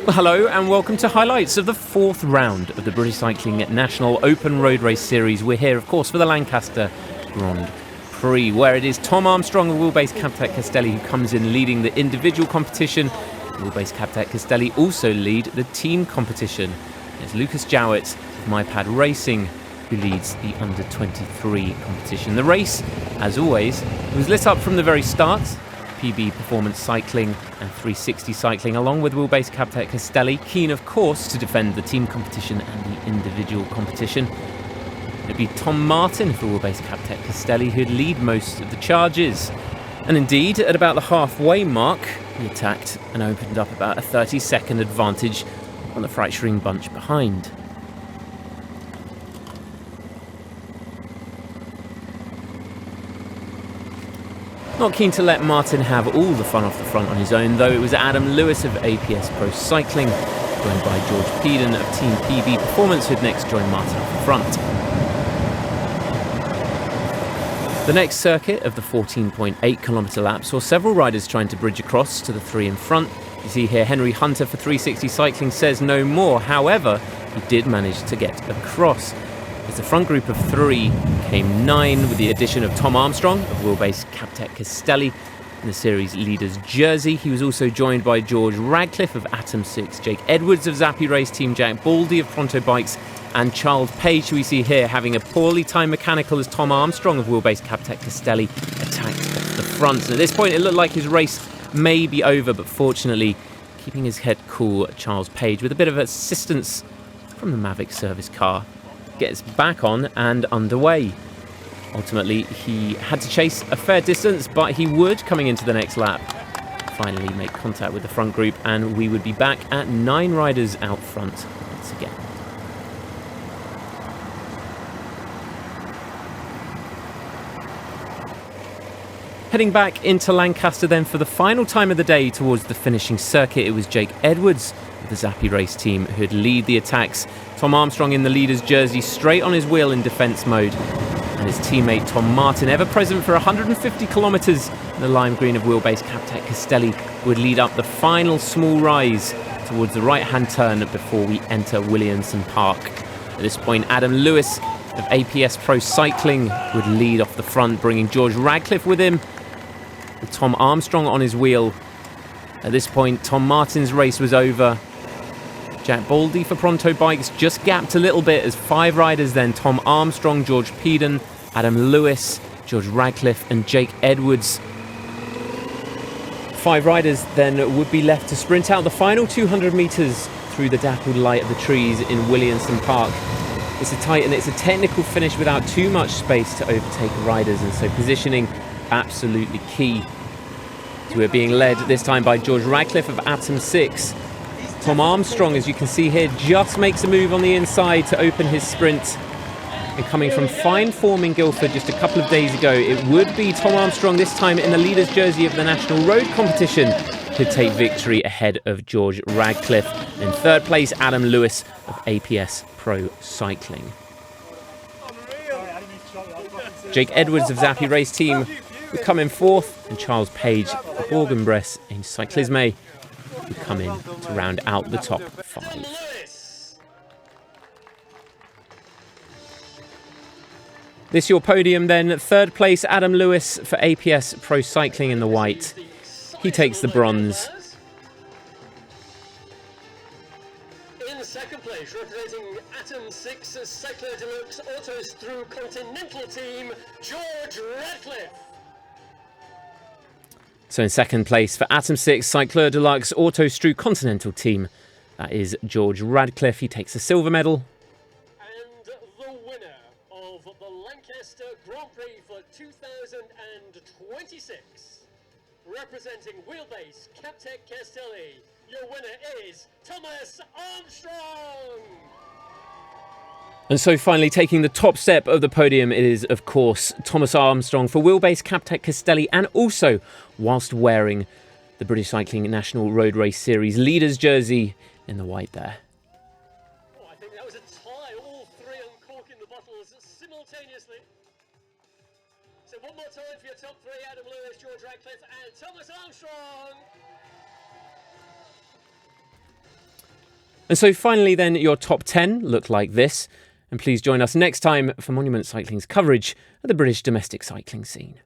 Well, hello and welcome to highlights of the fourth round of the British Cycling National Open Road Race Series. We're here, of course, for the Lancaster Grand Prix, where it is Tom Armstrong of Wheelbase Captec Castelli who comes in leading the individual competition. Wheelbase Captec Castelli also lead the team competition. It's Lucas Jowett of MyPad Racing who leads the under-23 competition. The race, as always, was lit up from the very start. PB Performance Cycling and 360 Cycling, along with Wheelbase Captec Castelli, keen, of course, to defend the team competition and the individual competition. It'd be Tom Martin for Wheelbase Captec Castelli who'd lead most of the charges. And indeed, at about the halfway mark, he attacked and opened up about a 30-second advantage on the fracturing bunch behind. Not keen to let Martin have all the fun off the front on his own, though. It was Adam Lewis of APS Pro Cycling, joined by George Peden of Team PB Performance, who'd next join Martin off the front. The next circuit of the 14.8km lap saw several riders trying to bridge across to the three in front. You see here Henry Hunter for 360 Cycling says no more. However, he did manage to get across. As the front group of three came 9 with the addition of Tom Armstrong of Wheelbase Captec Castelli in the series leaders jersey. He was also joined by George Radcliffe of Atom 6, Jake Edwards of Zappi Race Team, Jack Baldy of Pronto Bikes, and Charles Page, who we see here having a poorly timed mechanical as Tom Armstrong of Wheelbase Captec Castelli attacked off the front. And at this point it looked like his race may be over, but fortunately keeping his head cool, Charles Page, with a bit of assistance from the Mavic service car, gets back on and underway. Ultimately, he had to chase a fair distance, but he would, coming into the next lap, finally make contact with the front group, and we would be back at 9 riders out front once again. Heading back into Lancaster then for the final time of the day towards the finishing circuit, it was Jake Edwards of the Zappi Race Team who'd lead the attacks. Tom Armstrong in the leader's jersey, straight on his wheel in defence mode, and his teammate Tom Martin, ever present for 150 kilometres in the lime green of Wheelbase Captec Castelli, would lead up the final small rise towards the right-hand turn before we enter Williamson Park. At this point, Adam Lewis of APS Pro Cycling would lead off the front, bringing George Radcliffe with him, with Tom Armstrong on his wheel. At this point, Tom Martin's race was over. Jack Baldy for Pronto Bikes just gapped a little bit as 5 riders then, Tom Armstrong, George Peden, Adam Lewis, George Radcliffe and Jake Edwards. 5 riders then would be left to sprint out the final 200 metres through the dappled light of the trees in Williamson Park. It's a tight and it's a technical finish without too much space to overtake riders, and so positioning absolutely key to it, being led this time by George Radcliffe of Atom 6. Tom Armstrong, as you can see here, just makes a move on the inside to open his sprint. And coming from fine form in Guildford just a couple of days ago, it would be Tom Armstrong, this time in the leader's jersey of the National Road competition, could take victory ahead of George Radcliffe. In third place, Adam Lewis of APS Pro Cycling. Jake Edwards of Zappi Race Team would come in fourth, and Charles Page of Bourg-en-Bresse in Cyclisme would come in to round out the top 5. This your podium then. Third place, Adam Lewis for APS Pro Cycling in the white. He takes the bronze. In second place, representing Atom 6 Cycler Deluxe Autos through Continental Team, George Radcliffe. So in second place for Atom 6 Cycler Deluxe Auto Stru Continental Team, that is George Radcliffe. He takes a silver medal. And the winner of the Lancaster Grand Prix for 2026, representing Wheelbase Captec Castelli, your winner is Thomas Armstrong. And so finally taking the top step of the podium, it is, of course, Thomas Armstrong for Wheelbase Captec Castelli, and also whilst wearing the British Cycling National Road Race Series leader's jersey in the white there. Oh, I think that was a tie, all 3 uncorking the bottles simultaneously. So one more time for your top 3, Adam Lewis, George Radcliffe and Thomas Armstrong. And so finally then, your top 10 look like this. And please join us next time for Monument Cycling's coverage of the British domestic cycling scene.